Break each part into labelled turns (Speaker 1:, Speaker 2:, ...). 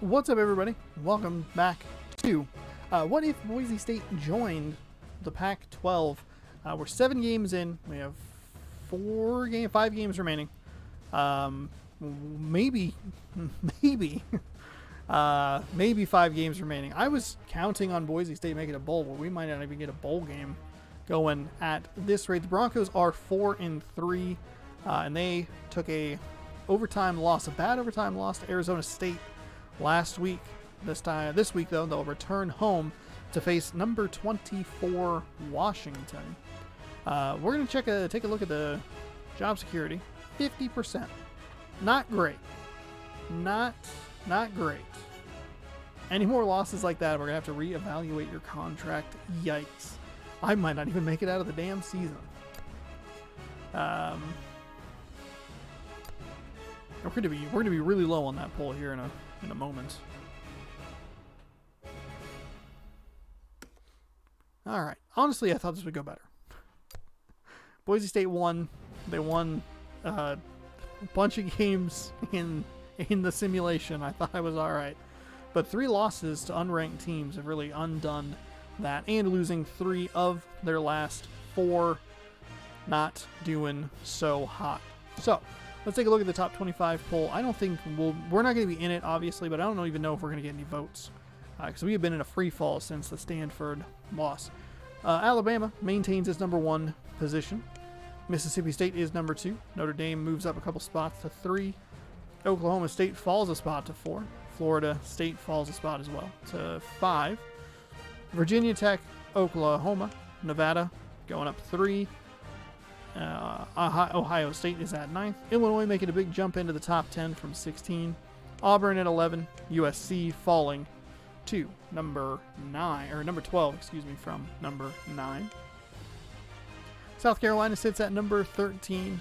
Speaker 1: What's up, everybody? Welcome back to What If Boise State joined the Pac-12? We're 7 games in. We have 5 games remaining. Maybe, maybe 5 games remaining. I was counting on Boise State making a bowl, but we might not even get a bowl game going at this rate. The Broncos are 4-3, and they took a bad overtime loss to Arizona State last week. This week though, they'll return home to face number 24 Washington. We're going to take a look at the job security. 50%. Not great. Not great. Any more losses like that, we're going to have to reevaluate your contract. Yikes. I might not even make it out of the damn season. We're going to be really low on that poll here in a moment. All right. Honestly, I thought this would go better. Boise State won. They won a bunch of games in the simulation. I thought I was all right. But 3 losses to unranked teams have really undone that, and losing 3 of their last 4, not doing so hot. So let's take a look at the top 25 poll. I don't think we're not going to be in it, obviously, but I don't even know if we're going to get any votes, because we have been in a free fall since the Stanford loss. Alabama maintains its number 1 position. Mississippi State is number 2. Notre Dame moves up a couple spots to 3. Oklahoma State falls a spot to 4. Florida State falls a spot as well to 5. Virginia Tech, Oklahoma, Nevada going up 3. Ohio State is at 9th. Illinois making a big jump into the top 10 from 16. Auburn at 11. USC falling to number 12, from number 9. South Carolina sits at number 13.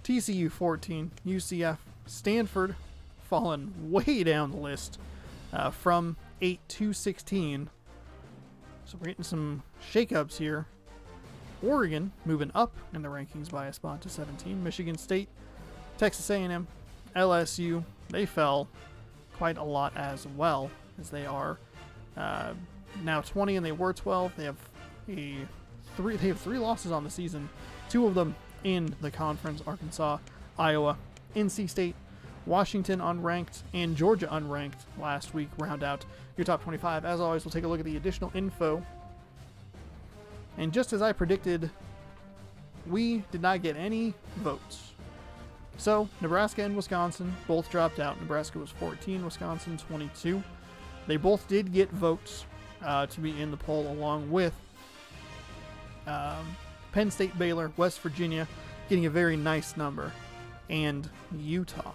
Speaker 1: TCU 14. UCF. Stanford fallen way down the list from 8 to 16. So we're getting some shakeups here. Oregon moving up in the rankings by a spot to 17. Michigan State, Texas A&M, LSU, they fell quite a lot as well, as they are now 20 and they were 12. They have 3 losses on the season, 2 of them in the conference. Arkansas, Iowa, NC State, Washington unranked, and Georgia unranked last week round out your top 25. As always, we'll take a look at the additional info. And just as I predicted, we did not get any votes. So Nebraska and Wisconsin both dropped out. Nebraska was 14, Wisconsin 22. They both did get votes to be in the poll, along with Penn State, Baylor, West Virginia getting a very nice number, and Utah.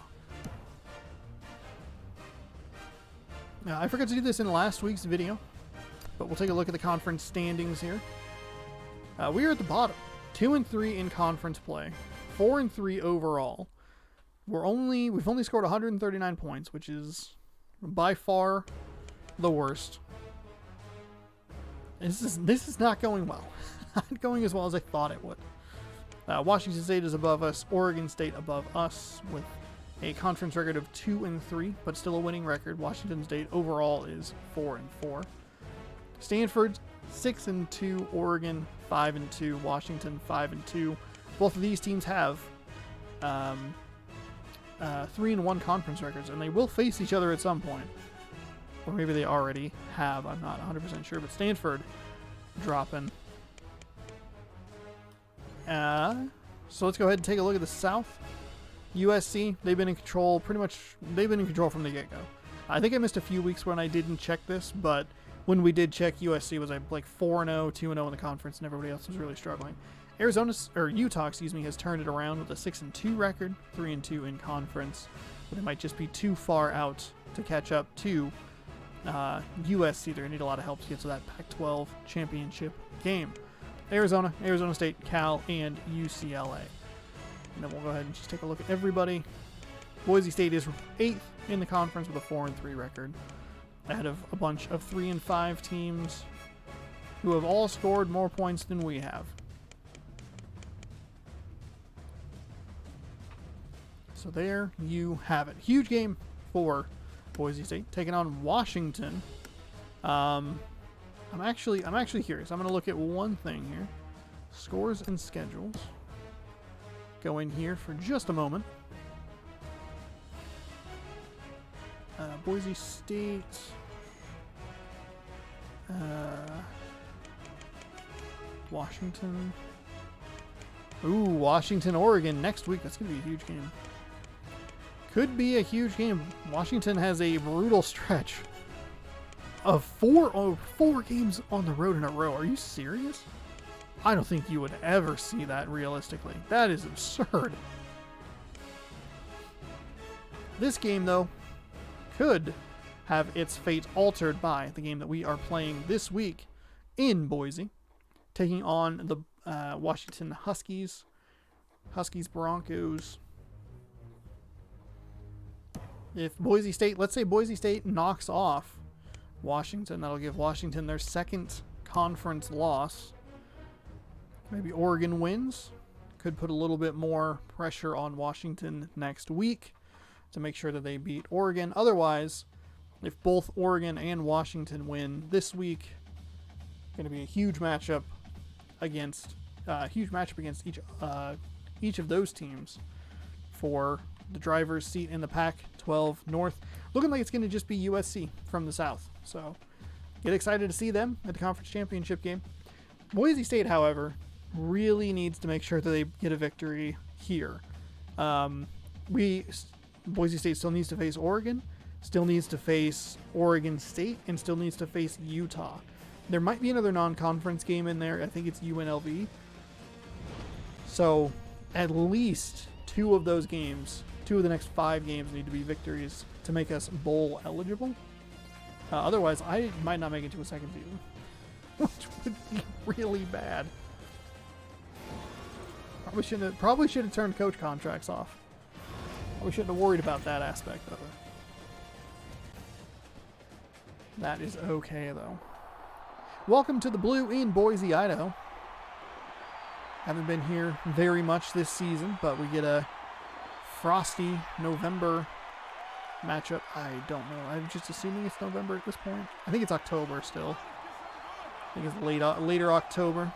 Speaker 1: I forgot to do this in last week's video, but we'll take a look at the conference standings here. We are at the bottom, 2-3 in conference play, 4-3 overall. We've only scored 139 points, which is by far the worst. This is not going well. Not going as well as I thought it would. Washington State is above us, Oregon State above us with a conference record of 2-3, but still a winning record. Washington State overall is 4-4. Stanford 6-2, Oregon 5-2, Washington 5-2. Both of these teams have 3-1 conference records, and they will face each other at some point, or maybe they already have. I'm not 100% sure, but Stanford dropping. So let's go ahead and take a look at the South. USC, they've been in control they've been in control from the get-go. I think I missed a few weeks when I didn't check this, but when we did check, USC was like 4-0, 2-0 in the conference, and everybody else was really struggling. Utah, has turned it around with a 6-2 record, 3-2 in conference, but they might just be too far out to catch up to USC. They're going to need a lot of help to get to that Pac-12 championship game. Arizona State, Cal, and UCLA. And then we'll go ahead and just take a look at everybody. Boise State is 8th in the conference with a 4-3 record, ahead of a bunch of 3-5 teams who have all scored more points than we have. So there you have it. Huge game for Boise State taking on Washington. I'm actually curious. I'm going to look at one thing here. Scores and schedules. Go in here for just a moment. Boise State. Washington. Ooh, Washington, Oregon next week. That's going to be a huge game. Could be a huge game. Washington has a brutal stretch of four games on the road in a row. Are you serious? I don't think you would ever see that realistically. That is absurd. This game, though, could have its fate altered by the game that we are playing this week in Boise, taking on the Washington Huskies. Broncos. If Boise State, let's say Boise State knocks off Washington, that'll give Washington their second conference loss. Maybe Oregon wins. Could put a little bit more pressure on Washington next week to make sure that they beat Oregon. Otherwise, if both Oregon and Washington win this week, going to be a huge matchup against each of those teams for the driver's seat in the Pac-12 North. Looking like it's going to just be USC from the South. So get excited to see them at the conference championship game. Boise State, however, really needs to make sure that they get a victory here. Boise State still needs to face Oregon, still needs to face Oregon State, and still needs to face Utah. There might be another non-conference game in there. I think it's UNLV. So at least two of those games, two of the next 5 games need to be victories to make us bowl eligible. Otherwise, I might not make it to a second season, which would be really bad. Probably should have turned coach contracts off. We shouldn't have worried about that aspect of it. That is okay, though. Welcome to the Blue in Boise, Idaho. Haven't been here very much this season, but we get a frosty November matchup. I don't know. I'm just assuming it's November at this point. I think it's October still. I think it's later October.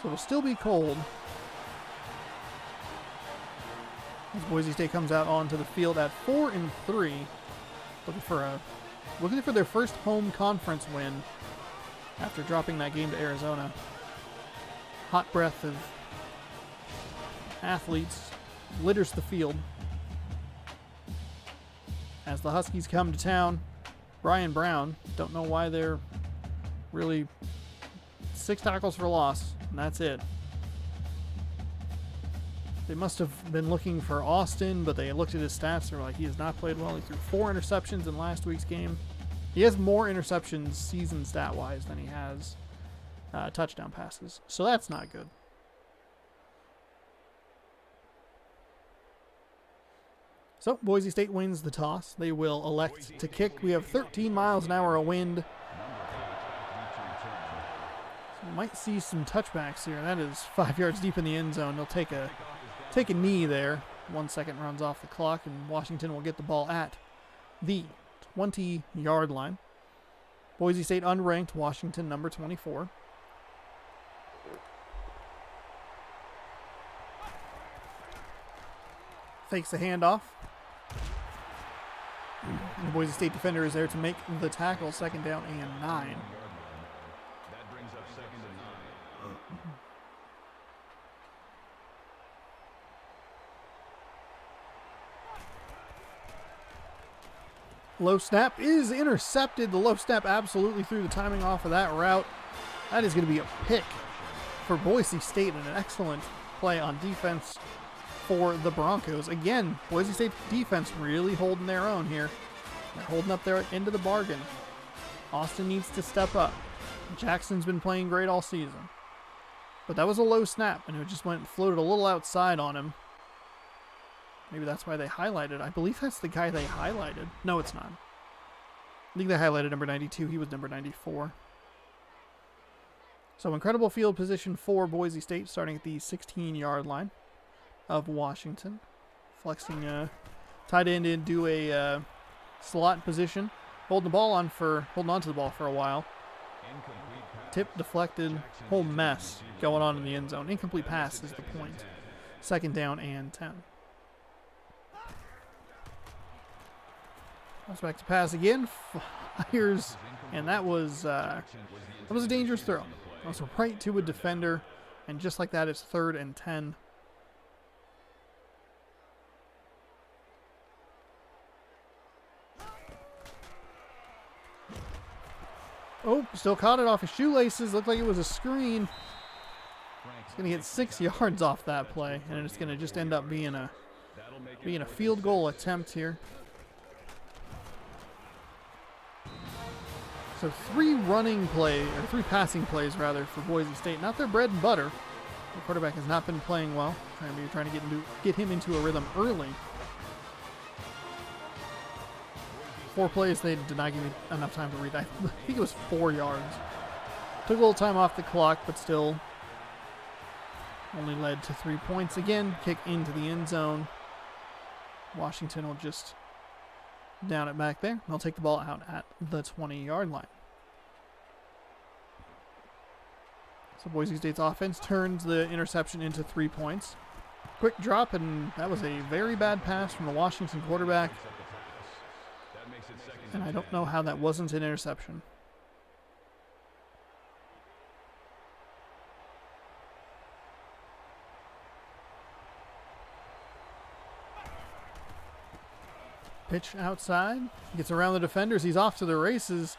Speaker 1: So it'll still be cold. As Boise State comes out onto the field at 4-3, looking for their first home conference win after dropping that game to Arizona. Hot breath of athletes litters the field as the Huskies come to town. Brian Brown, don't know why they're really 6 tackles for loss, and that's it. They must have been looking for Austin, but they looked at his stats. They were like, he has not played well. He threw 4 interceptions in last week's game. He has more interceptions season stat-wise than he has touchdown passes. So that's not good. So Boise State wins the toss. They will elect to kick. We have 13 miles an hour of wind. So we might see some touchbacks here. That is 5 yards deep in the end zone. They'll take a knee there. 1 second runs off the clock, and Washington will get the ball at the 20-yard line. Boise State unranked, Washington number 24. Fakes the handoff. And the Boise State defender is there to make the tackle. 2nd down and 9. Low snap is intercepted. The low snap absolutely threw the timing off of that route. That is going to be a pick for Boise State and an excellent play on defense for the Broncos. Again, Boise State defense really holding their own here. They're holding up their end of the bargain. Austin needs to step up. Jackson's been playing great all season. But that was a low snap, and it just floated a little outside on him. Maybe that's why they highlighted. I believe that's the guy they highlighted. No, it's not. I think they highlighted number 92. He was number 94. So incredible field position for Boise State, starting at the 16-yard line of Washington. Flexing tight end into a slot position, holding on to the ball for a while. Tip deflected, whole mess going on in the end zone. Incomplete pass is the point. 2nd down and 10. Goes back to pass again, fires, and that was a dangerous throw. That was right to a defender, and just like that, it's 3rd and 10. Oh, still caught it off his shoelaces. Looked like it was a screen. He's going to get 6 yards off that play, and it's going to just end up being a field goal attempt here. So 3 passing plays rather for Boise State. Not their bread and butter. The quarterback has not been playing well. Trying to get him into a rhythm early. 4 plays, they did not give me enough time to read. I think it was 4 yards. Took a little time off the clock, but still only led to 3 points. Again, kick into the end zone. Washington will just down it back there. They'll take the ball out at the 20-yard line. So Boise State's offense turns the interception into 3 points. Quick drop, and that was a very bad pass from the Washington quarterback. And I don't know how that wasn't an interception. Pitch outside. Gets around the defenders. He's off to the races.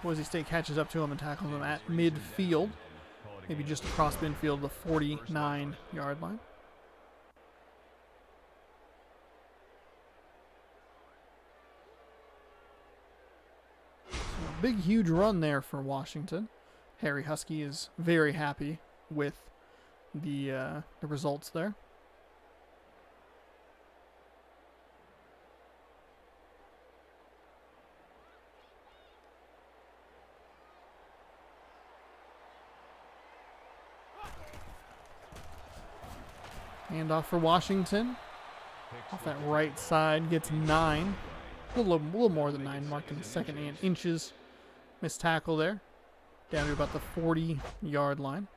Speaker 1: Boise State catches up to him and tackles him at midfield. Maybe just across midfield, the 49-yard line. So a big, huge run there for Washington. Harry Husky is very happy with the results there. Handoff for Washington. Off that right side, gets 9. A little more than 9, marked in the 2nd and inches. Missed tackle there. Down to about the 40-yard line.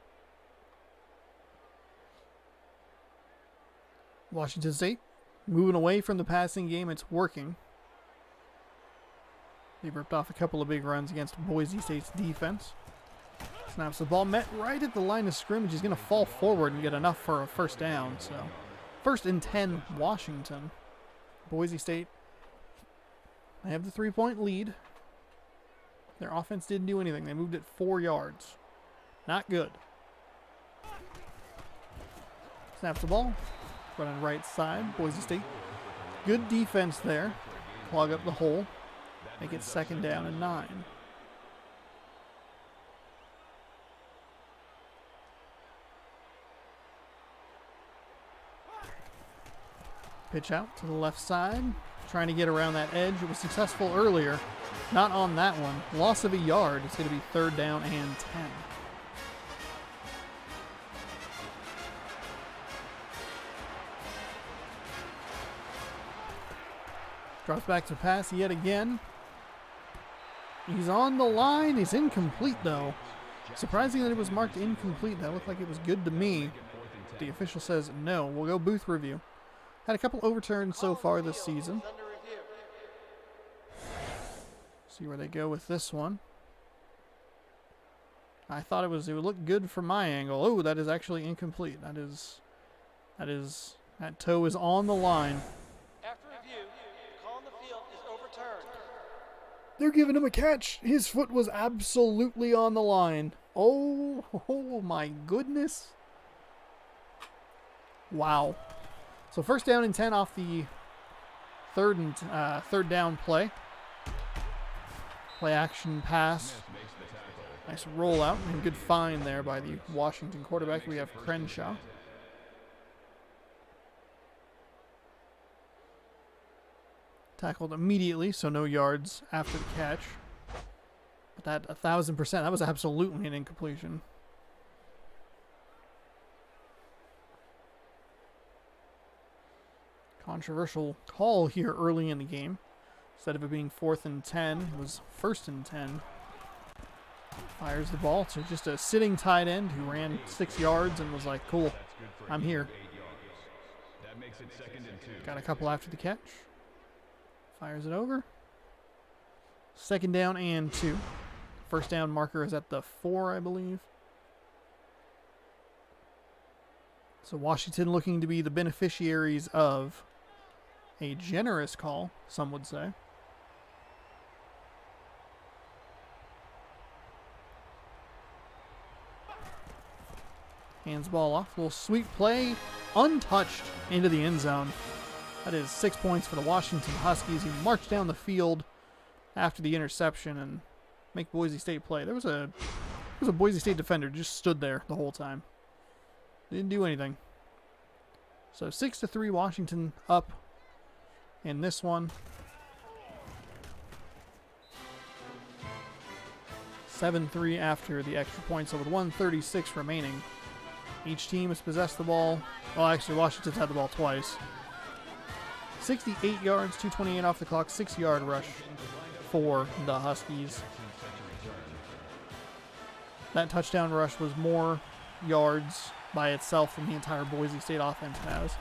Speaker 1: Washington State moving away from the passing game. It's working. They ripped off a couple of big runs against Boise State's defense. Snaps the ball, met right at the line of scrimmage. He's going to fall forward and get enough for a 1st down. So 1st and 10, Washington. Boise State, they have the 3-point lead. Their offense didn't do anything. They moved it 4 yards. Not good. Snaps the ball. Run on the right side. Boise State. Good defense there. Clog up the hole. Make it 2nd down and 9. Pitch out to the left side. Trying to get around that edge. It was successful earlier. Not on that one. Loss of a yard. It's going to be 3rd down and 10. Drops back to pass yet again. He's on the line. He's incomplete, though. Surprising that it was marked incomplete. That looked like it was good to me. The official says no. We'll go booth review. Had a couple overturns so far this season. See where they go with this one. I thought it would look good from my angle. Oh, that is actually incomplete. That toe is on the line.
Speaker 2: After review, the call on the field is overturned.
Speaker 1: They're giving him a catch. His foot was absolutely on the line. Oh my goodness. Wow. So 1st down and 10 off the 3rd down play. Play action pass. Nice rollout and good find there by the Washington quarterback. We have Crenshaw. Tackled immediately, so no yards after the catch. But that 1,000%, that was absolutely an incompletion. Controversial call here early in the game. Instead of it being 4th and 10, it was 1st and 10. Fires the ball to just a sitting tight end who ran 6 yards and was like, cool, I'm here. Got a couple after the catch. Fires it over. 2nd down and 2. First down marker is at the 4, I believe. So Washington looking to be the beneficiaries of a generous call, some would say. Hands the ball off. Little sweep play, untouched into the end zone. That is 6 points for the Washington Huskies, who march down the field after the interception and make Boise State play. There was a Boise State defender just stood there the whole time. Didn't do anything. So 6-3 Washington up in this one. 7-3 after the extra point. So with 1:36 remaining, each team has possessed the ball. Well, actually, Washington's had the ball twice. 68 yards, 2:28 off the clock, 6-yard rush for the Huskies. That touchdown rush was more yards by itself than the entire Boise State offense has.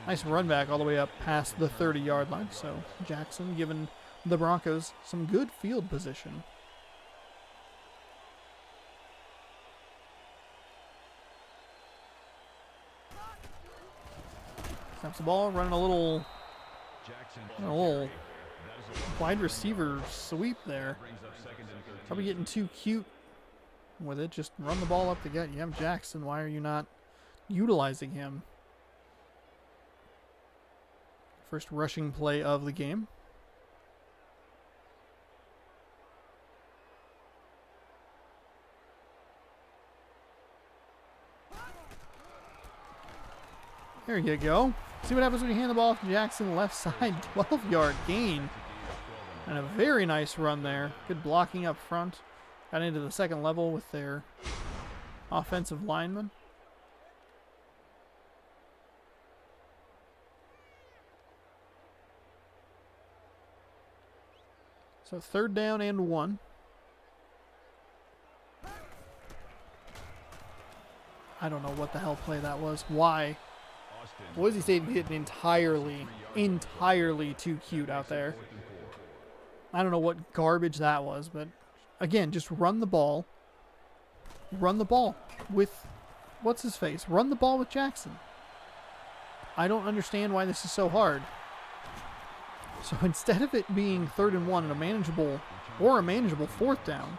Speaker 1: Nice run back all the way up past the 30-yard line. So Jackson giving the Broncos some good field position. Snaps the ball, running a little wide receiver sweep there. Probably getting too cute with it. Just run the ball up the gut. You have Jackson. Why are you not utilizing him? First rushing play of the game. There you go. See what happens when you hand the ball to Jackson, left side, 12-yard gain. And a very nice run there. Good blocking up front. Got into the second level with their offensive lineman. So 3rd down and 1. I don't know what the hell play that was. Why? Boise State getting entirely too cute out there. I don't know what garbage that was, but again, just run the ball. Run the ball with, what's his face? Run the ball with Jackson. I don't understand why this is so hard. So instead of it being 3rd and 1 and a manageable 4th down,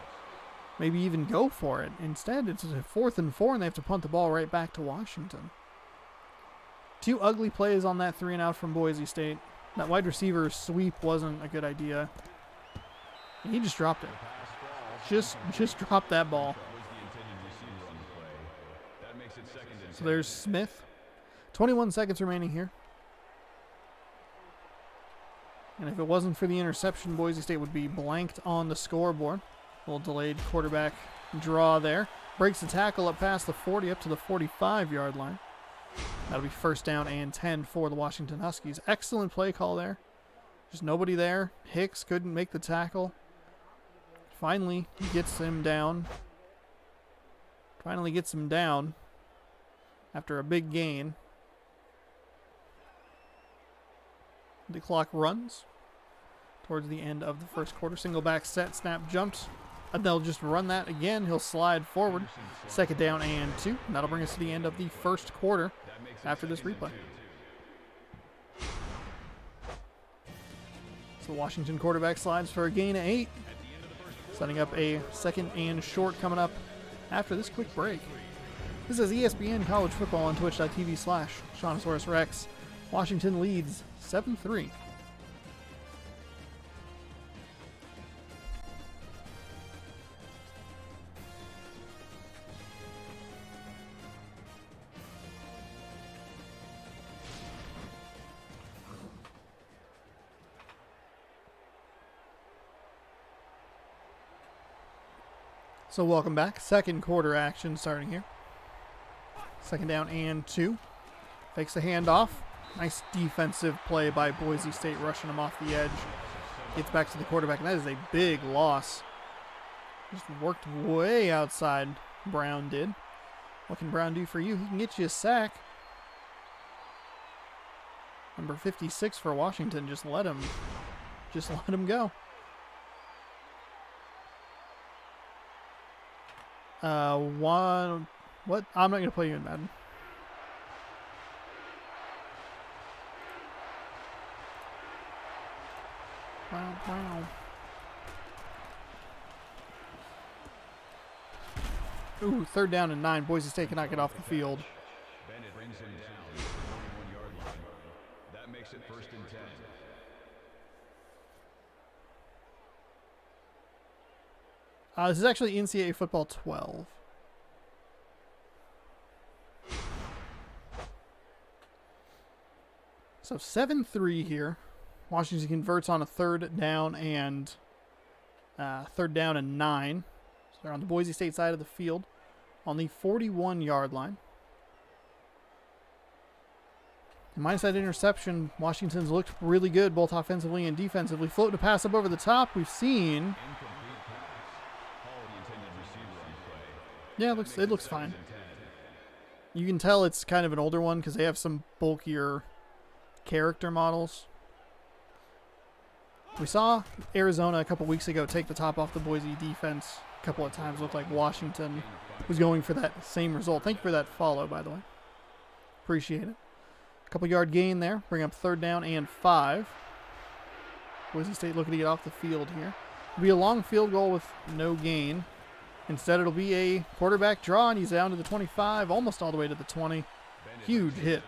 Speaker 1: maybe even go for it. Instead, it's a 4th and 4 and they have to punt the ball right back to Washington. 2 ugly plays on that 3-and-out from Boise State. That wide receiver sweep wasn't a good idea. And he just dropped it. Just dropped that ball. So there's Smith. 21 seconds remaining here. And if it wasn't for the interception, Boise State would be blanked on the scoreboard. A little delayed quarterback draw there. Breaks the tackle up past the 40, up to the 45-yard line. That'll be 1st down and 10 for the Washington Huskies. Excellent play call there. Just nobody there. Hicks couldn't make the tackle. Finally gets him down. After a big gain. The clock runs towards the end of the first quarter. Single back set, snap jumped. And they'll just run that again. He'll slide forward. 2nd down and 2. And that'll bring us to the end of the first quarter after this replay. So Washington quarterback slides for a gain of 8. Setting up a 2nd and short coming up after this quick break. This is ESPN College Football on twitch.tv/Shawnosaurus Rex. Washington leads 7-3. So welcome back. 2nd quarter action starting here. 2nd down and 2. Fakes the handoff. Nice defensive play by Boise State, rushing him off the edge. Gets back to the quarterback, and that is a big loss. Just worked way outside, Brown did. What can Brown do for you? He can get you a sack. Number 56 for Washington, just let him go. What? I'm not going to play you in Madden. Wow. Ooh, 3rd down and 9. Boise State cannot get off the field.
Speaker 3: Bennett brings him down to the 41-yard line. That makes it 1st and 10.
Speaker 1: This is actually NCAA football 12. So 7-3 here. Washington converts on a 3rd down and 9. So they're on the Boise State side of the field on the 41-yard line. And minus that interception, Washington's looked really good both offensively and defensively. Floating a pass up over the top. We've seen. Yeah, it looks fine. You can tell it's kind of an older one because they have some bulkier character models. We saw Arizona a couple weeks ago take the top off the Boise defense a couple of times. Looked like Washington was going for that same result. Thank you for that follow, by the way. Appreciate it. A couple yard gain there. Bring up 3rd down and 5. Boise State looking to get off the field here. It'll be a long field goal with no gain. Instead, it'll be a quarterback draw, and he's down to the 25, almost all the way to the 20. Huge hit.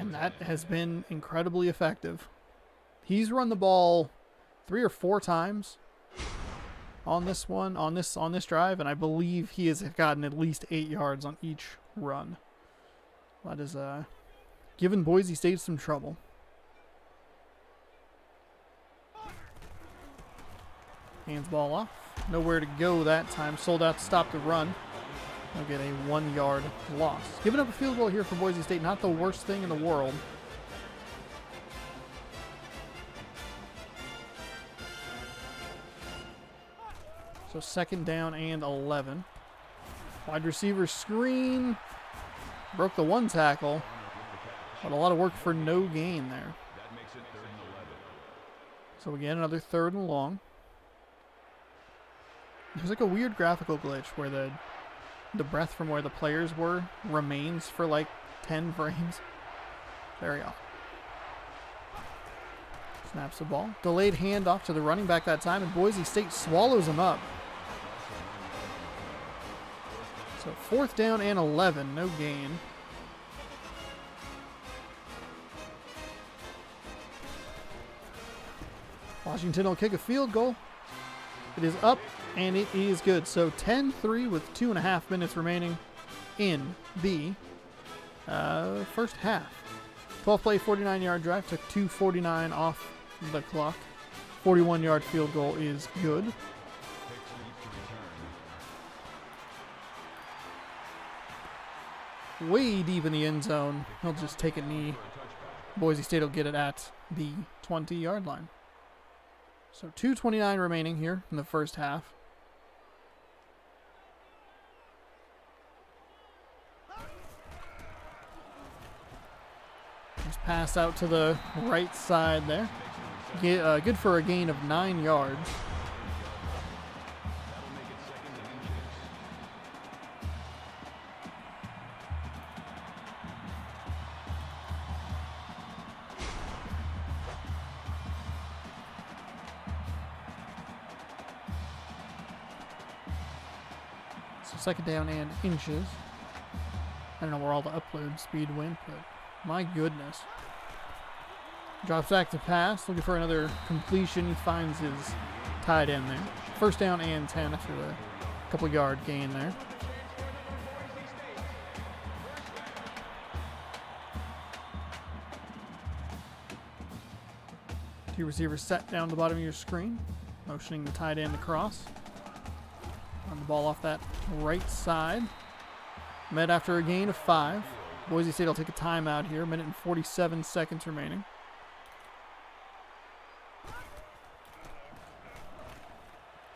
Speaker 1: And that has been incredibly effective. He's run the ball 3 or 4 times on this drive, and I believe he has gotten at least 8 yards on each run. That is given Boise State some trouble. Hands ball off. Nowhere to go that time. Sold out to stop the run. They'll get a 1-yard loss. Giving up a field goal here for Boise State, not the worst thing in the world. So 2nd down and 11. Wide receiver screen. Broke the 1 tackle. But a lot of work for no gain there. So again, another 3rd and long. There's like a weird graphical glitch where the breath from where the players were remains for like 10 frames. Very odd. Snaps the ball. Delayed handoff to the running back that time, and Boise State swallows him up. So 4th down and 11, no gain. Washington will kick a field goal. It is up, and it is good. So 10-3 with 2.5 minutes remaining in the first half. 12-play, 49-yard drive. Took 2:49 off the clock. 41-yard field goal is good. Way deep in the end zone. He'll just take a knee. Boise State will get it at the 20-yard line. So 2:29 remaining here in the first half. Just pass out to the right side there. Good for a gain of 9 yards. So 2nd down and inches. I don't know where all the upload speed went, but my goodness. Drops back to pass, looking for another completion. He finds his tight end there. 1st down and 10 after the couple yard gain there. Two receivers set down the bottom of your screen, motioning the tight end across. On the ball off that right side. Met after a gain of 5. Boise State will take a timeout here. 1:47 seconds remaining.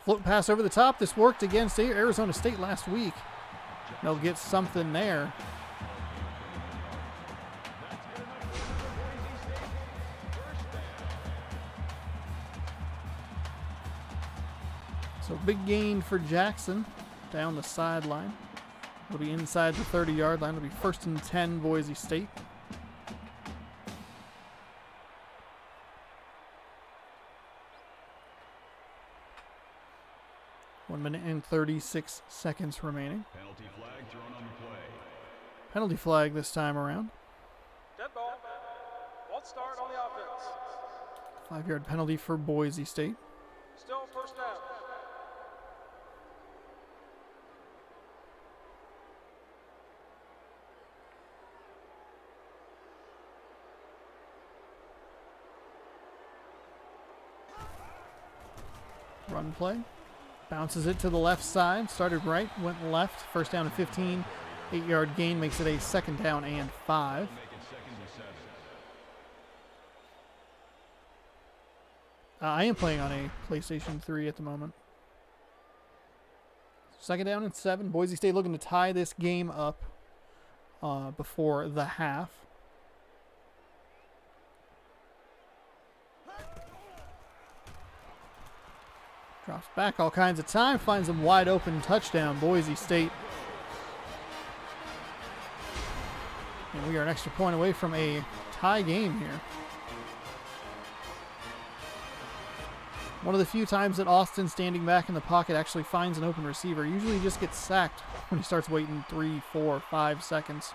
Speaker 1: Float pass over the top. This worked against Arizona State last week. They'll get something there. So big gain for Jackson down the sideline. It'll be inside the 30-yard line. It'll be 1st and 10, Boise State. One minute and 36 seconds remaining.
Speaker 3: Penalty flag thrown on the play.
Speaker 1: Penalty flag this time around.
Speaker 2: Dead ball. False start on the offense.
Speaker 1: 5-yard penalty for Boise State.
Speaker 2: Still first down.
Speaker 1: Run play. Bounces it to the left side. Started right, went left. 1st down and 15. 8-yard gain makes it a 2nd down and 5.
Speaker 3: Make it 2nd and 7.
Speaker 1: I am playing on a PlayStation 3 at the moment. 2nd down and 7. Boise State looking to tie this game up before the half. Drops back all kinds of time. Finds them wide open. Touchdown, Boise State. And we are an extra point away from a tie game here. One of the few times that Austin, standing back in the pocket, actually finds an open receiver. Usually he just gets sacked when he starts waiting 3, 4, 5 seconds.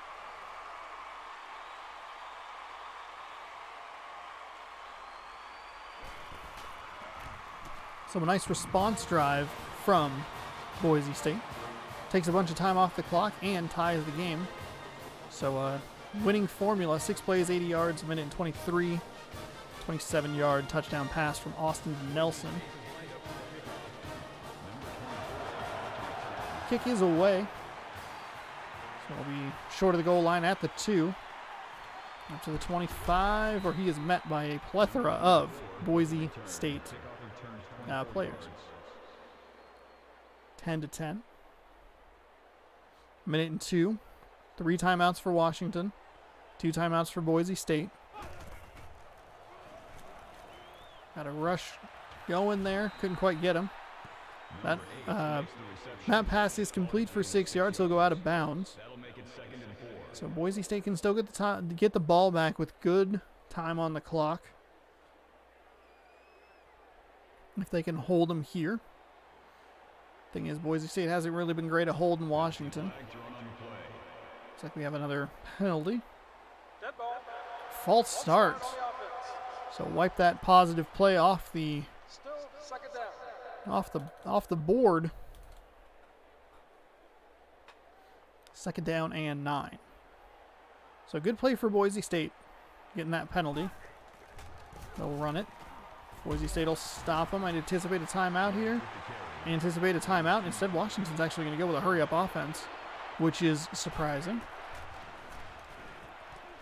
Speaker 1: So a nice response drive from Boise State. Takes a bunch of time off the clock and ties the game. So winning formula, 6 plays, 80 yards, 1:23. 27-yard touchdown pass from Austin to Nelson. Kick is away. So it'll be short of the goal line at the 2. Up to the 25, where he is met by a plethora of Boise State players. 10-10. 1:02. 3 timeouts for Washington. 2 timeouts for Boise State. Got a rush going there. Couldn't quite get him. That pass is complete for 6 yards. He'll go out of bounds. So Boise State can still get the ball back with good time on the clock. If they can hold him here. Thing is, Boise State hasn't really been great at holding Washington. Looks like we have another penalty.
Speaker 2: Dead ball.
Speaker 1: False start. So wipe that positive play off the
Speaker 2: Still 2nd down.
Speaker 1: off the board. 2nd down and 9. So good play for Boise State, getting that penalty. They'll run it. Boise State will stop them. I'd anticipate a timeout here. Anticipate a timeout. Instead, Washington's actually going to go with a hurry-up offense, which is surprising.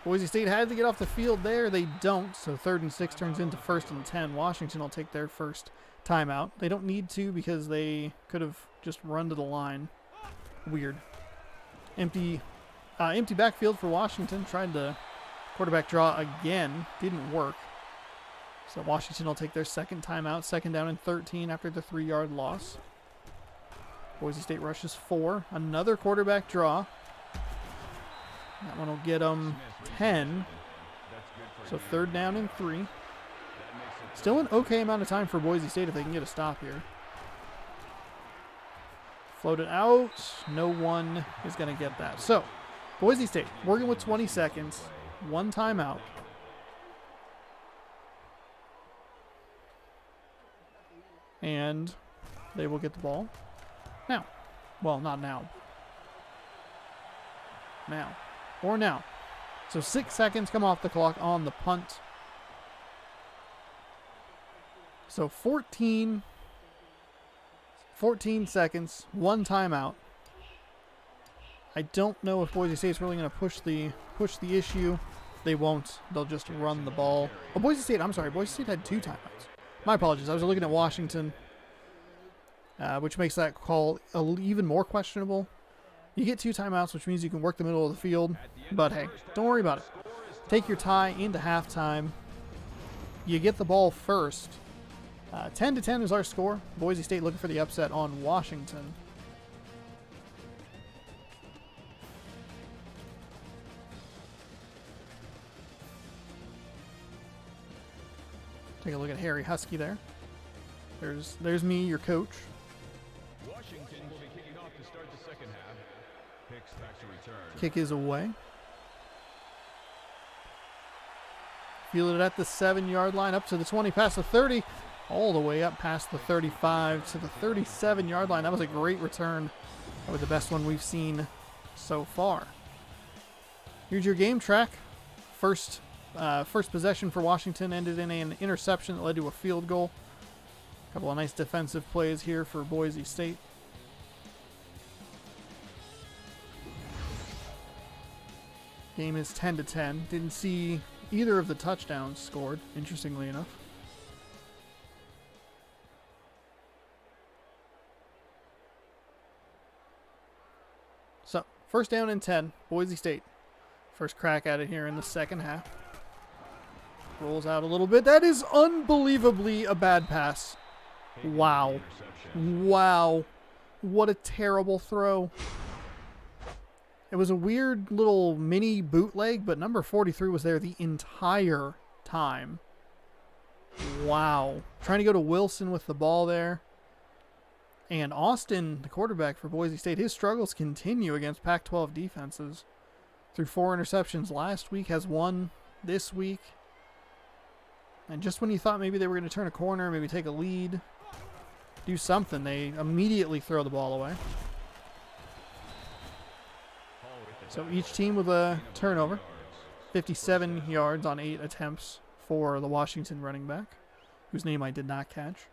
Speaker 1: Boise State had to get off the field there. They don't, so 3rd and 6 turns into 1st and 10. Washington will take their first timeout. They don't need to because they could have just run to the line. Weird. Empty backfield for Washington. Tried the quarterback draw again. Didn't work. So Washington will take their 2nd timeout. 2nd down and 13 after the 3-yard loss. Boise State rushes 4. Another quarterback draw. That one will get them 10. So 3rd down and 3. Still an okay amount of time for Boise State if they can get a stop here. Float it out. No one is going to get that. So Boise State working with 20 seconds. 1 timeout. And they will get the ball now. Well, not now. Now. Or now. So 6 seconds come off the clock on the punt. So 14 seconds, 1 timeout. I don't know if Boise State's really going to push the issue. They won't. They'll just run the ball. Oh, Boise State, I'm sorry. Boise State had 2 timeouts. My apologies. I was looking at Washington, which makes that call even more questionable. You get 2 timeouts, which means you can work the middle of the field. But hey, don't worry about it. Take your tie into halftime. You get the ball first. 10-10 is our score. Boise State looking for the upset on Washington. Take a look at Harry Husky there. There's me, your coach.
Speaker 3: Washington will be kicking off to start the second half. Hicks back to return.
Speaker 1: Kick is away. Fielded at the 7-yard line, up to the 20, past the 30, all the way up past the 35 to the 37-yard line. That was a great return. Probably the best one we've seen so far. Here's your game track. First possession for Washington ended in an interception that led to a field goal. A couple of nice defensive plays here for Boise State. Game is 10-10. Didn't see either of the touchdowns scored, interestingly enough. So, first down and 10, Boise State. First crack at it here in the second half. Rolls out a little bit. That is unbelievably a bad pass. Wow. Wow. What a terrible throw. It was a weird little mini bootleg, but number 43 was there the entire time. Wow. Trying to go to Wilson with the ball there. And Austin, the quarterback for Boise State, his struggles continue against Pac-12 defenses. Threw 4 interceptions last week, has 1 this week. And just when you thought maybe they were going to turn a corner, maybe take a lead, do something, they immediately throw the ball away. So each team with a turnover. 57 yards on 8 attempts for the Washington running back, whose name I did not catch.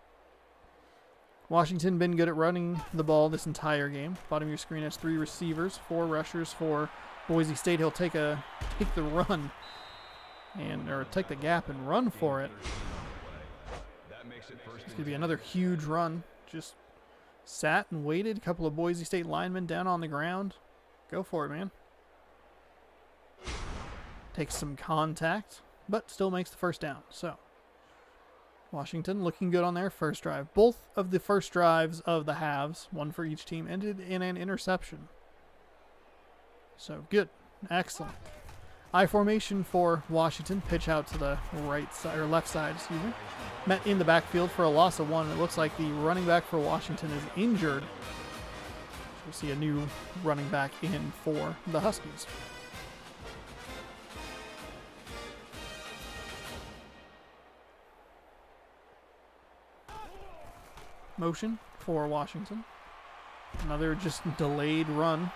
Speaker 1: Washington been good at running the ball this entire game. Bottom of your screen has 3 receivers, 4 rushers for Boise State. He'll take the run or take the gap and run for it. It's going to be another huge run. Just sat and waited. A couple of Boise State linemen down on the ground. Go for it, man. Takes some contact, but still makes the first down. So, Washington looking good on their first drive. Both of the first drives of the halves, one for each team, ended in an interception. So, good. Excellent. I formation for Washington. Pitch out to the right side, or left side, excuse me. Met in the backfield for a loss of 1. It looks like the running back for Washington is injured. So we'll see a new running back in for the Huskies. Motion for Washington. Another just delayed run.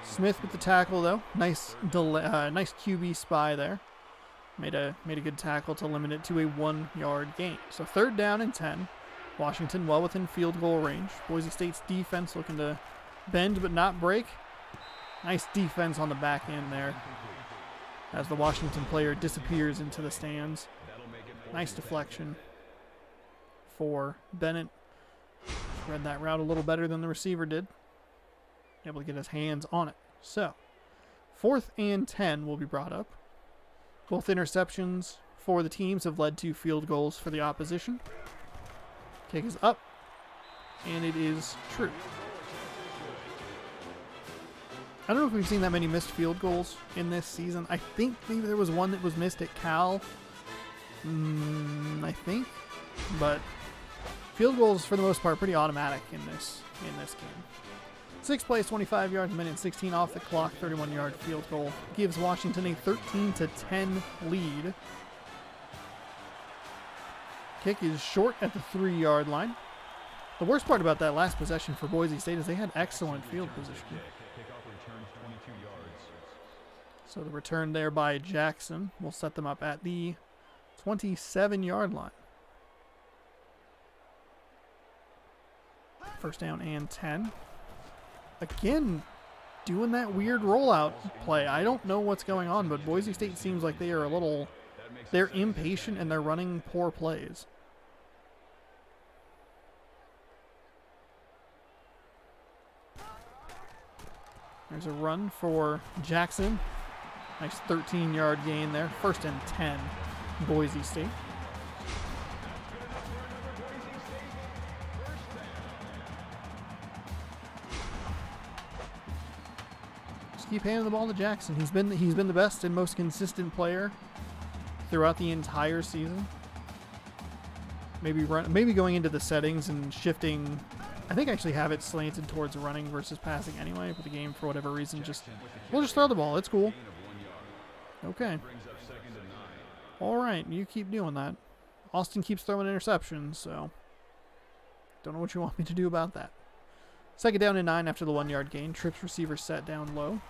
Speaker 1: Smith with the tackle, though. Nice QB spy there. Made a good tackle to limit it to a 1-yard gain. So 3rd down and 10. Washington well within field goal range. Boise State's defense looking to bend but not break. Nice defense on the back end there as the Washington player disappears into the stands. Nice deflection for Bennett. Read that route a little better than the receiver did. Able to get his hands on it. So, 4th and 10 will be brought up. Both interceptions for the teams have led to field goals for the opposition. Kick is up, and it is true. I don't know if we've seen that many missed field goals in this season. I think maybe there was one that was missed at Cal. I think. But field goals, for the most part, pretty automatic in this game. 6 plays, 25 yards, minute 16 off the clock, 31-yard field goal. Gives Washington a 13-10 lead. Kick is short at the 3-yard line. The worst part about that last possession for Boise State is they had excellent field position. So the return there by Jackson will set them up at the 27-yard line. First down and 10. again, doing that weird rollout play. I don't know what's going on, but Boise State seems like they are a little, they're impatient and they're running poor plays. There's a run for Jackson. Nice 13-yard gain there. 1st and 10, Boise State. Just keep handing the ball to Jackson. He's been the best and most consistent player throughout the entire season. Maybe going into the settings and shifting. I think I actually have it slanted towards running versus passing anyway, but the game, for whatever reason, we'll just throw the ball. It's cool. Okay. All right, you keep doing that. Austin keeps throwing interceptions, so don't know what you want me to do about that. 2nd down and 9 after the 1-yard gain. Trips receiver set down low.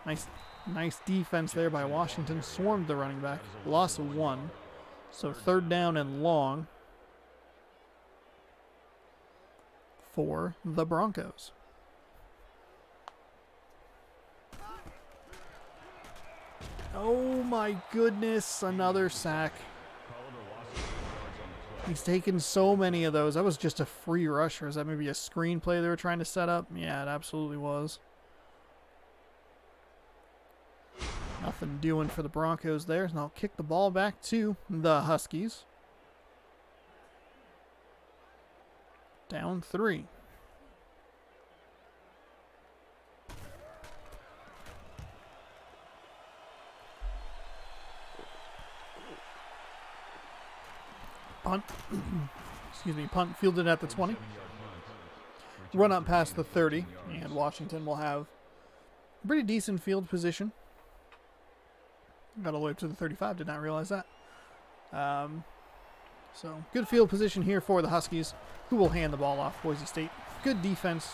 Speaker 1: Nice defense there by Washington. Swarmed the running back. Loss of 1. So 3rd down and long for the Broncos. Oh my goodness, another sack. He's taken so many of those. That was just a free rush, or is that maybe a screenplay they were trying to set up? Yeah, it absolutely was. Nothing doing for the Broncos there. And I'll kick the ball back to the Huskies. Down 3. Punt. Excuse me. Punt fielded at the 20. Run up past the 30. And Washington will have a pretty decent field position. Got all the way up to the 35. Did not realize that. So, good field position here for the Huskies, who will hand the ball off. Boise State, good defense.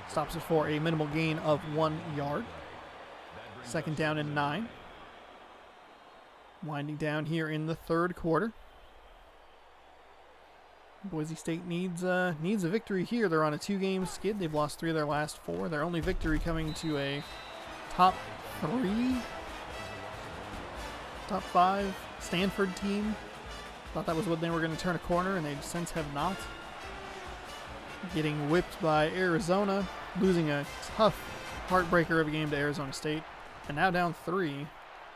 Speaker 1: Stops it for a minimal gain of 1 yard. 2nd down and 9. Winding down here in the 3rd quarter. Boise State needs a victory here. They're on a 2-game skid. They've lost 3 of their last 4. Their only victory coming to a top 5 Stanford team. Thought that was when they were going to turn a corner, and they since have not. Getting whipped by Arizona, losing a tough heartbreaker of a game to Arizona State, and now down 3.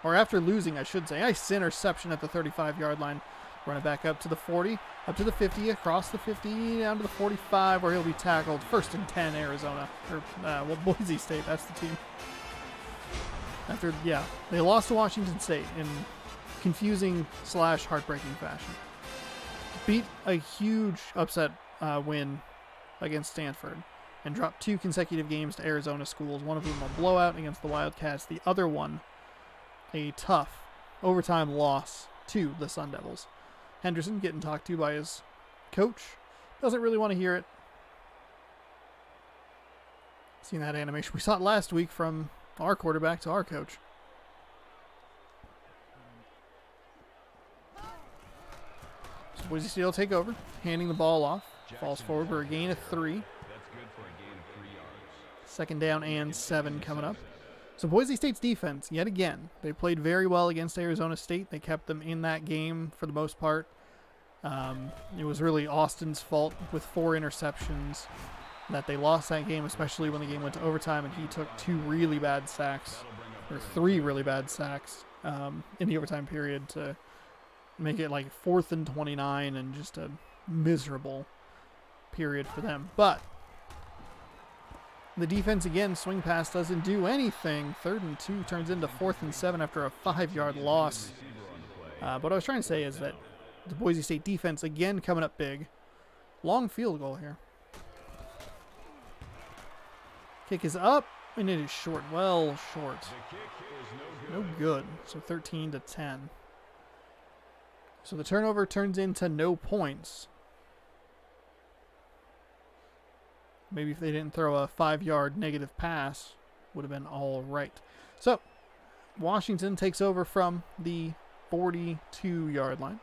Speaker 1: Or after losing, I should say. Nice interception at the 35-yard line. Run it back up to the 40, up to the 50, across the 50, down to the 45, where he'll be tackled. 1st and 10, Arizona. Or, Boise State, that's the team. They lost to Washington State in confusing / heartbreaking fashion. Beat a huge upset win against Stanford and dropped 2 consecutive games to Arizona schools. One of them a blowout against the Wildcats. The other one a tough overtime loss to the Sun Devils. Henderson getting talked to by his coach. Doesn't really want to hear it. Seen that animation. We saw it last week from our quarterback to our coach. So Boise State will take over, handing the ball off. Falls forward for a gain of 3.
Speaker 3: That's good for a gain of 3 yards.
Speaker 1: 2nd down and 7 coming up. So Boise State's defense, yet again, they played very well against Arizona State. They kept them in that game for the most part. It was really Austin's fault with 4 interceptions that they lost that game, especially when the game went to overtime and he took 2 really bad sacks, or 3 really bad sacks in the overtime period to make it like 4th and 29 and just a miserable period for them. But the defense, again, swing pass doesn't do anything. 3rd and 2 turns into 4th and 7 after a 5-yard loss. But what I was trying to say is that the Boise State defense, again, coming up big. Long field goal here. Kick is up, and it is short. Well, short. No good. So 13 to 10. So the turnover turns into no points. Maybe if they didn't throw a 5-yard negative pass, would have been all right. So Washington takes over from the 42-yard line.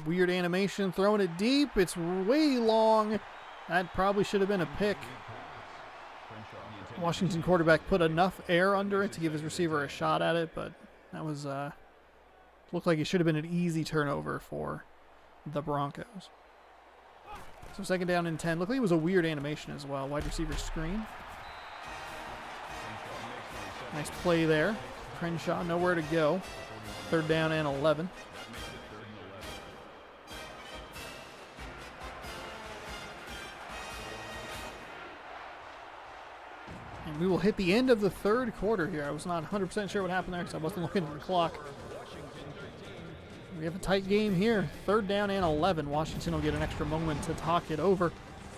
Speaker 1: Weird animation, throwing it deep. It's way long. That probably should have been a pick. Washington quarterback put enough air under it to give his receiver a shot at it, but that was looked like it should have been an easy turnover for the Broncos. So second down and 10. Looked like it was a weird animation as well. Wide receiver screen. Nice play there. Crenshaw nowhere to go. Third down and 11. And we will hit the end of the third quarter here. I was not 100% sure what happened there because I wasn't looking at the clock. We have a tight game here. Third down and 11. Washington will get an extra moment to talk it over.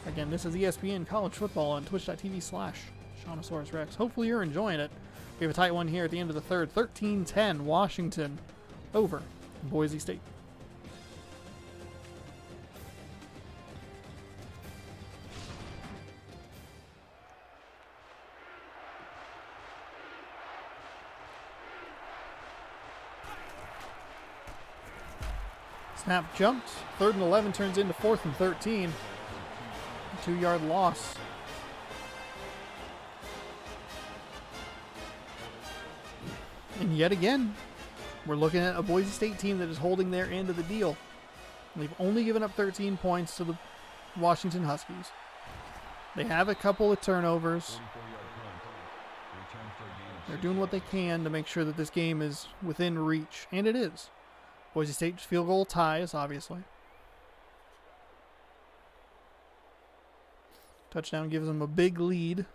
Speaker 1: Again, this is ESPN College Football on twitch.tv/Shawnosaurus Rex. Hopefully you're enjoying it. We have a tight one here at the end of the third. 13-10, Washington over Boise State. Snap jumped. Third and 11 turns into 4th and 13. 2-yard loss. And yet again, we're looking at a Boise State team that is holding their end of the deal. They've only given up 13 points to the Washington Huskies. They have a couple of turnovers. They're doing what they can to make sure that this game is within reach, and it is. Boise State's field goal ties, obviously. Touchdown gives them a big lead.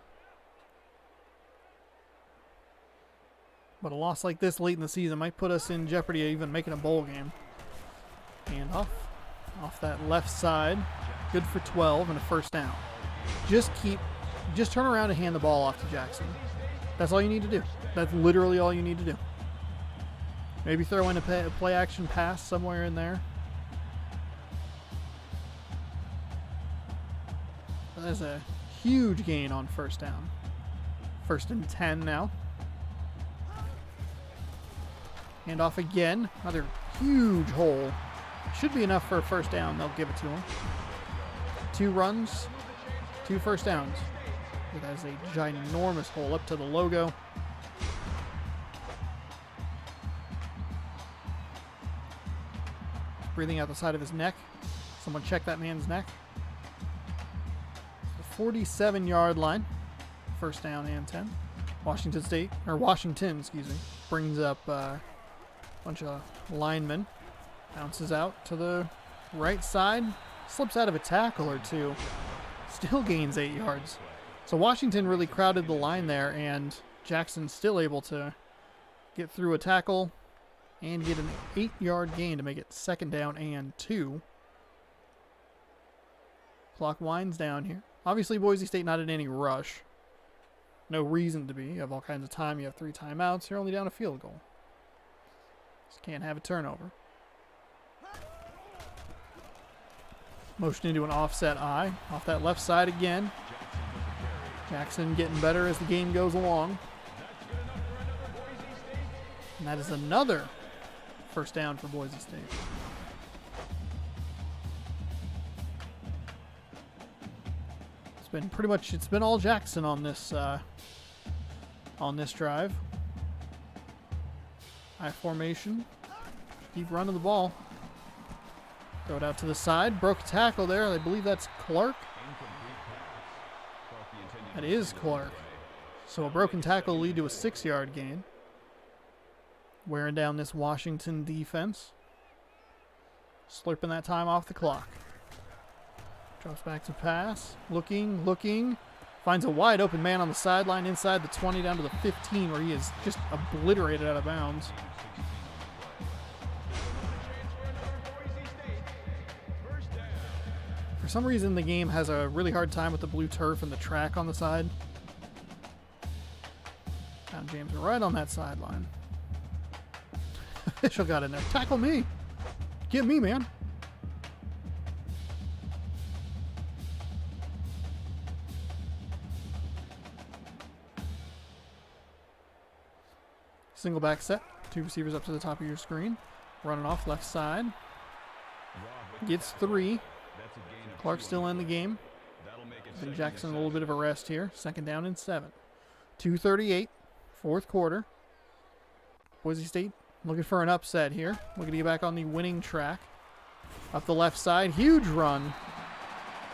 Speaker 1: But a loss like this late in the season might put us in jeopardy of even making a bowl game. And off that left side. Good for 12 and a first down. Just turn around and hand the ball off to Jackson. That's all you need to do. That's literally all you need to do. Maybe throw in a play action pass somewhere in there. There's a huge gain on first down. First and 10 now. Hand off again. Another huge hole. Should be enough for a first down. They'll give it to him. 2 runs, 2 first downs. That is a ginormous hole up to the logo. Breathing out the side of his neck. Someone check that man's neck. The 47-yard line. First down and 10. Washington, brings up a bunch of linemen. Bounces out to the right side. Slips out of a tackle or two. Still gains 8 yards. So Washington really crowded the line there, and Jackson's still able to get through a tackle and get an 8-yard gain to make it second down and 2. Clock winds down here. Obviously, Boise State not in any rush. No reason to be. You have all kinds of time. You have 3 timeouts. You're only down a field goal. Just can't have a turnover. Motion into an offset eye. Off that left side again. Jackson getting better as the game goes along. And that is another first down for Boise State. It's been all Jackson on this drive. High formation. Keep running the ball. Throw it out to the side. Broke a tackle there. I believe that's Clark. That is Clark. So a broken tackle will lead to a 6-yard gain. Wearing down this Washington defense. Slurping that time off the clock. Drops back to pass. Looking. Finds a wide open man on the sideline inside the 20 down to the 15 where he is just obliterated out of bounds. For some reason, the game has a really hard time with the blue turf and the track on the side. Found James right on that sideline. Official got in there. Tackle me. Get me, man. Single back set. 2 receivers up to the top of your screen. Running off left side. Gets 3.
Speaker 3: That's a gain of
Speaker 1: Clark
Speaker 3: 2
Speaker 1: still
Speaker 3: on
Speaker 1: in the game.
Speaker 3: That'll make it
Speaker 1: Giving
Speaker 3: 2nd
Speaker 1: Jackson a
Speaker 3: and
Speaker 1: little bit of a rest here. 2nd down and 7. 2:38, 4th quarter. Boise State looking for an upset here. Looking to get back on the winning track. Up the left side, huge run.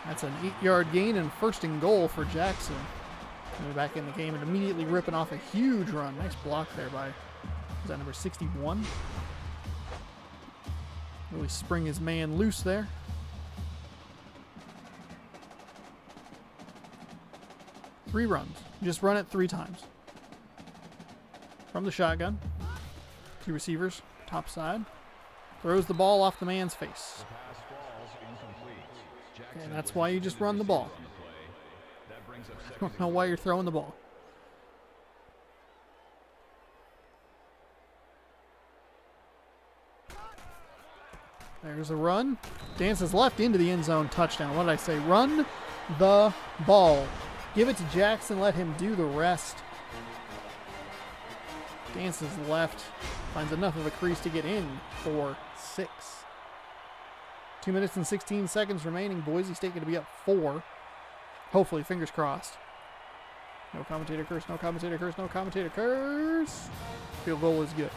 Speaker 1: That's an 8-yard gain and 1st and goal for Jackson. Coming back in the game and immediately ripping off a huge run. Nice block there by, is that number 61? Really spring his man loose there. Three runs. Just run it 3 times. From the shotgun. 2 receivers, top side. Throws the ball off the man's face.
Speaker 3: pass falls incomplete. Jackson
Speaker 1: And that's
Speaker 3: was
Speaker 1: why you just run the ball.
Speaker 3: on the play. That brings up
Speaker 1: I don't know why you're throwing the ball. There's a run. Dances left into the end zone. Touchdown. What did I say? Run the ball. Give it to Jackson. Let him do the rest. Dances left. Finds enough of a crease to get in for 6. 2 minutes and 16 seconds remaining. Boise State going to be up 4. Hopefully, fingers crossed. No commentator curse, no commentator curse, no commentator curse. Field goal is good.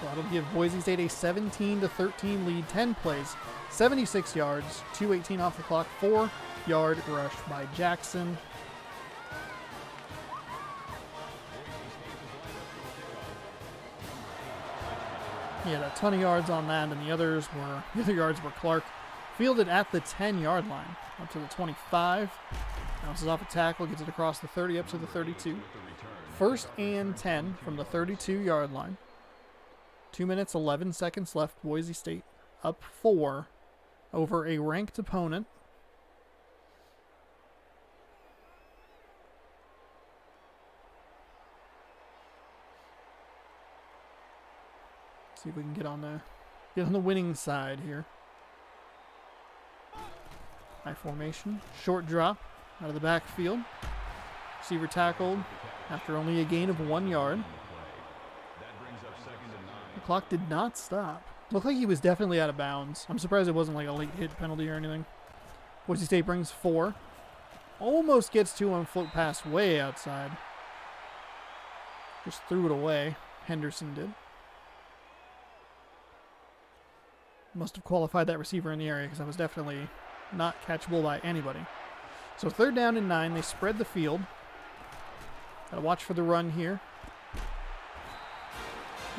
Speaker 1: So that'll give Boise State a 17-13 lead, 10 plays, 76 yards, 2:18 off the clock, 4-yard rush by Jackson. He had a ton of yards on that, and the other yards were Clark. Fielded at the 10-yard line, up to the 25. Bounces off a tackle, gets it across the 30, up to the 32. 1st and 10 from the 32-yard line. 2 minutes, 11 seconds left. Boise State up 4 over a ranked opponent. See if we can get on the winning side here. High formation, short drop out of the backfield. Receiver tackled after only a gain of 1 yard. The clock did not stop. Looked like he was definitely out of bounds. I'm surprised it wasn't like a late hit penalty or anything. Boise State brings 4. Almost gets to him, float pass way outside. Just threw it away. Henderson did. Must have qualified that receiver in the area because that was definitely not catchable by anybody. So 3rd down and 9. They spread the field. Gotta watch for the run here.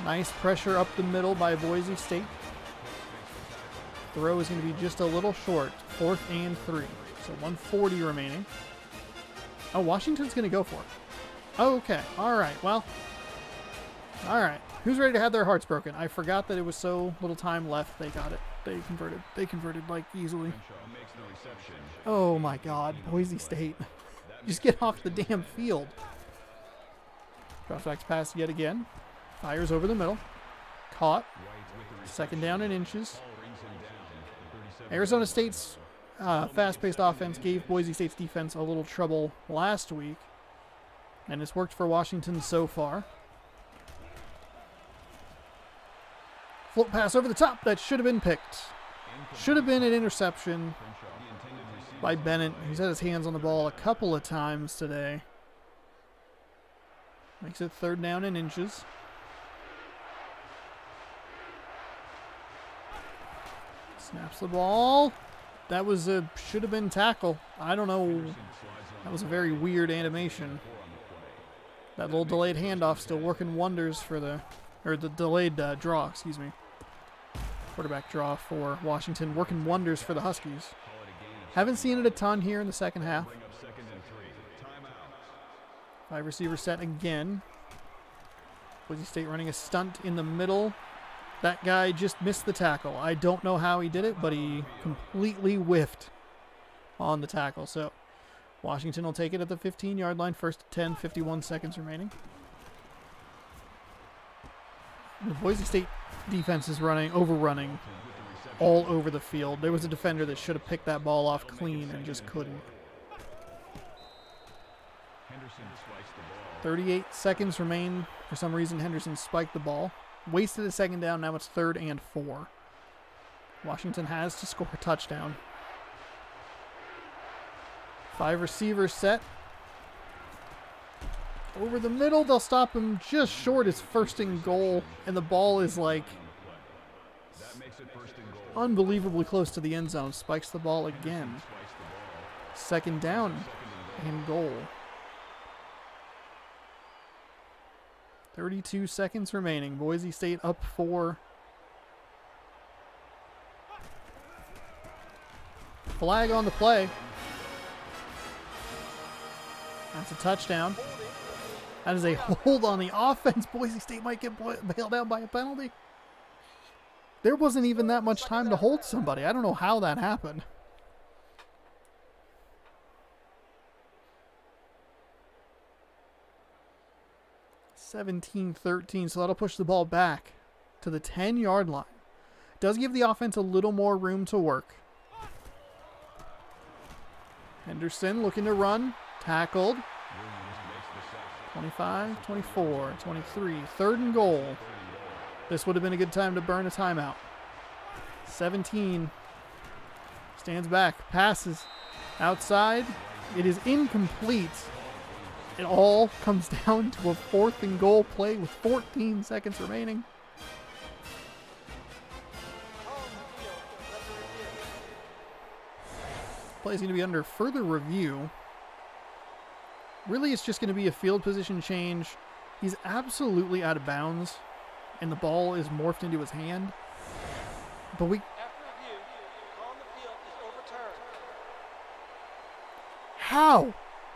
Speaker 1: Nice pressure up the middle by Boise State. Throw is going to be just a little short. 4th and 3. So 1:40 remaining. Oh, Washington's going to go for it. Oh, okay. All right. Well. All right. Who's ready to have their hearts broken? I forgot that it was so little time left. They got it. They converted. They converted like easily. Oh my God. Boise State. Just get off the damn field. Drops back to pass yet again. Fires over the middle. Caught. 2nd down and inches. Arizona State's fast-paced offense gave Boise State's defense a little trouble last week. And it's worked for Washington so far. Float pass over the top. That should have been picked. Should have been an interception by Bennett. He's had his hands on the ball a couple of times today. Makes it 3rd down and inches. Snaps the ball. That was a should have been tackle. I don't know. That was a very weird animation. That little delayed handoff still working wonders for the delayed draw, excuse me. Quarterback draw for Washington, working wonders for the Huskies. Haven't seen it a ton here in the second half. 5 receiver set again. Boise State running a stunt in the middle. That guy just missed the tackle. I don't know how he did it, but he completely whiffed on the tackle. So Washington will take it at the 15-yard line. 1st and 10, 51 seconds remaining. The Boise State defense is overrunning all over the field. There was a defender that should have picked that ball off clean and just couldn't. 38 seconds remain. For some reason, Henderson spiked the ball. wasted a second down. Now it's 3rd and 4. Washington has to score a touchdown. 5 receivers set. Over the middle, they'll stop him just short. It's 1st and goal, and the ball is like unbelievably close to the end zone. Spikes the ball again. 2nd down and goal. 32 seconds remaining. Boise State up 4. Flag on the play. That's a touchdown. That is a hold on the offense. Boise State might get bailed out by a penalty. There wasn't even that much time to hold somebody. I don't know how that happened. (17-13), so that'll push the ball back to the 10-yard line. Does give the offense a little more room to work. Henderson looking to run. Tackled. 25, 24, 23. 3rd and goal. This would have been a good time to burn a timeout. 17. Stands back. Passes. Outside. It is incomplete. It all comes down to a 4th and goal play with 14 seconds remaining. Play is going to be under further review. Really, it's just going to be a field position change. He's absolutely out of bounds, and the ball is morphed into his hand. But
Speaker 2: After review, the call on the field is overturned.
Speaker 1: how?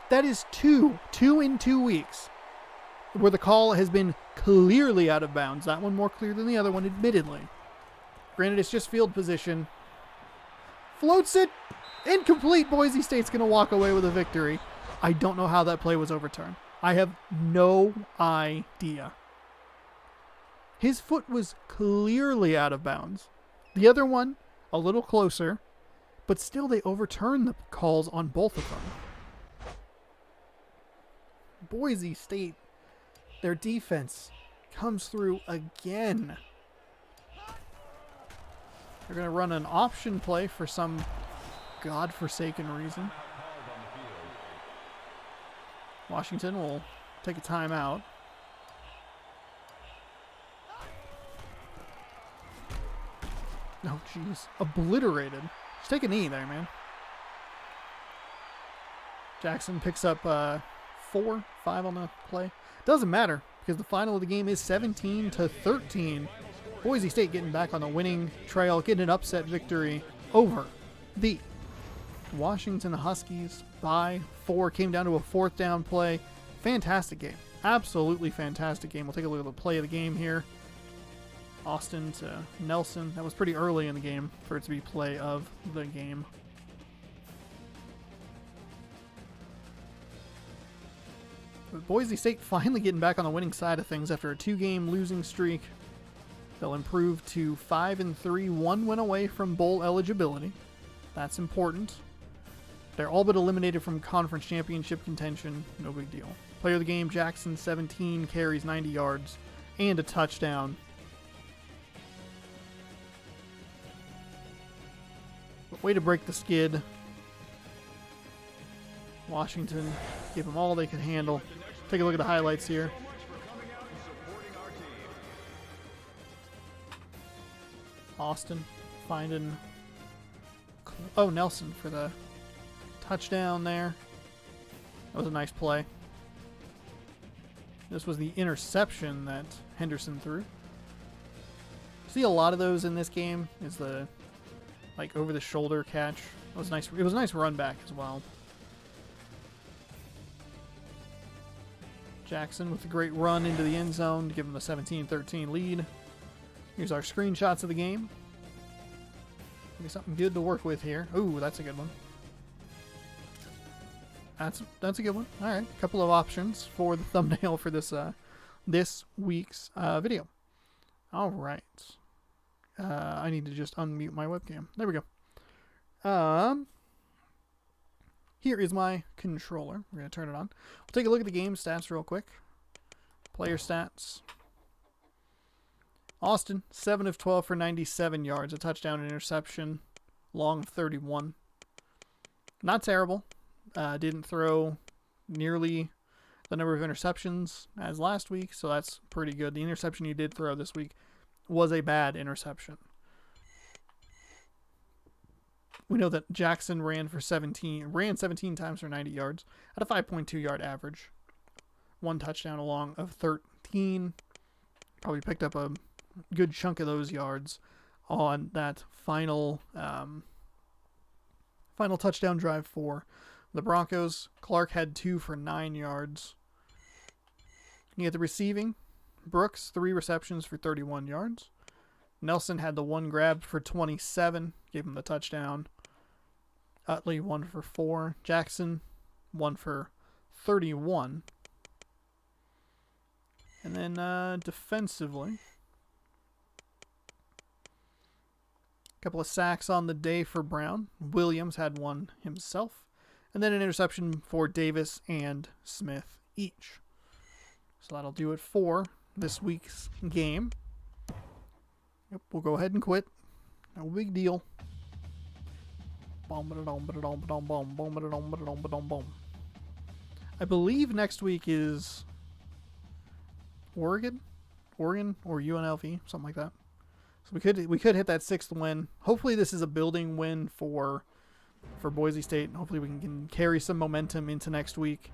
Speaker 1: That is two in 2 weeks, where the call has been clearly out of bounds. That one more clear than the other one, admittedly. Granted, it's just field position. Floats it. Incomplete. Boise State's going to walk away with a victory. I don't know how that play was overturned. I have no idea. His foot was clearly out of bounds. The other one, a little closer, but still they overturned the calls on both of them. Boise State, their defense comes through again. They're going to run an option play for some godforsaken reason. Washington will take a timeout. Oh, jeez. Obliterated. Just take a knee there, man. Jackson picks up 4, 5 on the play. Doesn't matter, because the final of the game is 17-13. Boise State getting back on the winning trail, getting an upset victory over the Washington Huskies by 4. Came down to a 4th down play. Fantastic game. Absolutely fantastic game. We'll take a look at the play of the game here. Austin to Nelson. That was pretty early in the game for it to be play of the game. But Boise State finally getting back on the winning side of things after a 2-game losing streak. They'll improve to 5-3, 1 win away from bowl eligibility. That's important. They're all but eliminated from conference championship contention. No big deal. Player of the game, Jackson, 17 carries, 90 yards, and a touchdown. But way to break the skid. Washington gave them all they could handle. Take a look at the highlights here. Austin finding Nelson for the touchdown there. That was a nice play. This was the interception that Henderson threw. See a lot of those in this game. Is the over the shoulder catch. It was nice. It was a nice run back as well. Jackson with a great run into the end zone to give him a 17-13 lead. Here's our screenshots of the game. Maybe something good to work with here. Ooh, that's a good one. That's a good one. All right, a couple of options for the thumbnail for this this week's video. All right. I need to just unmute my webcam. There we go. Here is my controller. We're going to turn it on. We'll take a look at the game stats real quick. Player stats. Austin, 7 of 12 for 97 yards, a touchdown and interception, long of 31. Not terrible. Didn't throw nearly the number of interceptions as last week, so that's pretty good. The interception he did throw this week was a bad interception. We know that Jackson ran 17 times for 90 yards at a 5.2 yard average. One touchdown along of 13. Probably picked up a good chunk of those yards on that final touchdown drive for the Broncos. Clark had 2 for 9 yards. You get the receiving. Brooks, 3 receptions for 31 yards. Nelson had the 1 grab for 27, gave him the touchdown. Utley, 1 for 4. Jackson, 1 for 31. And then defensively, a couple of sacks on the day for Brown. Williams had 1 himself. And then an interception for Davis and Smith each. So that'll do it for this week's game. Yep, we'll go ahead and quit. No big deal. I believe next week is Oregon or UNLV, something like that. So we could hit that 6th win. Hopefully this is a building win for Boise State. Hopefully we can carry some momentum into next week.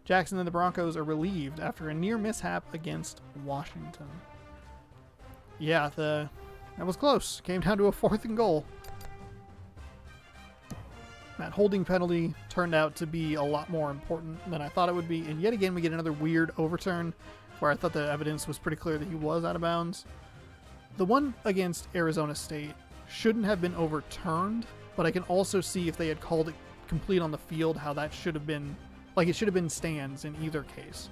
Speaker 1: Jackson and the Broncos are relieved after a near mishap against Washington. Yeah, that was close. Came down to a 4th and goal. That holding penalty turned out to be a lot more important than I thought it would be. And yet again, we get another weird overturn where I thought the evidence was pretty clear that he was out of bounds. The one against Arizona State shouldn't have been overturned, but I can also see if they had called it complete on the field, how that should have been, like it should have been stands in either case.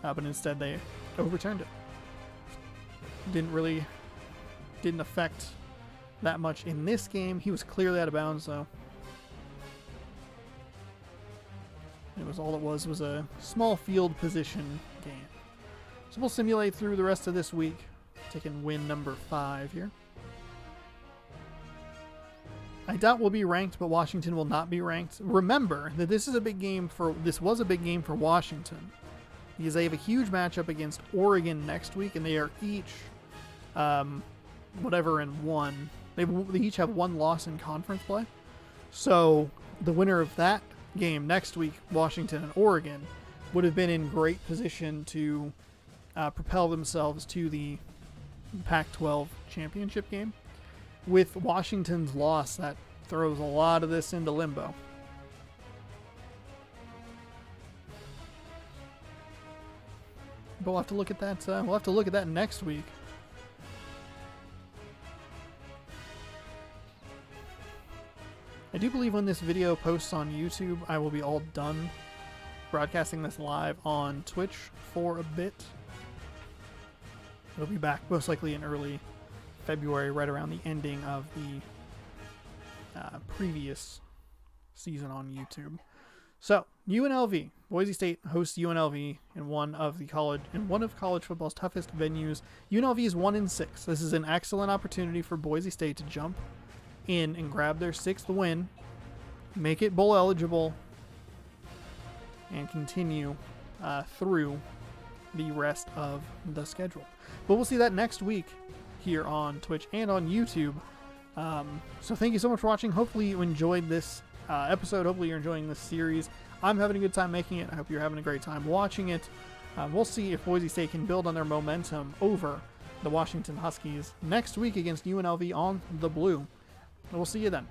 Speaker 1: But instead they overturned it. Didn't affect that much in this game. He was clearly out of bounds though. All it was a small field position game. So we'll simulate through the rest of this week, taking win number 5 here. I doubt we'll be ranked, but Washington will not be ranked. Remember that this was a big game for Washington because they have a huge matchup against Oregon next week, and they are each whatever in 1. They each have 1 loss in conference play. So the winner of that game next week, Washington and Oregon, would have been in great position to propel themselves to the Pac-12 championship game. With Washington's loss, that throws a lot of this into limbo. But we'll have to look at that. We'll have to look at that next week. I do believe when this video posts on YouTube, I will be all done broadcasting this live on Twitch for a bit. It'll be back most likely in early February, right around the ending of the previous season on YouTube. So UNLV, Boise State hosts UNLV in one of college football's toughest venues. UNLV is 1-6. This is an excellent opportunity for Boise State to jump in and grab their 6th win, make it bowl eligible, and continue through the rest of the schedule. But we'll see that next week here on Twitch and on YouTube. So thank you so much for watching. Hopefully you enjoyed this episode. Hopefully you're enjoying this series. I'm having a good time making it. I hope you're having a great time watching it. We'll see if Boise State can build on their momentum over the Washington Huskies next week against UNLV on the Blue. We'll see you then.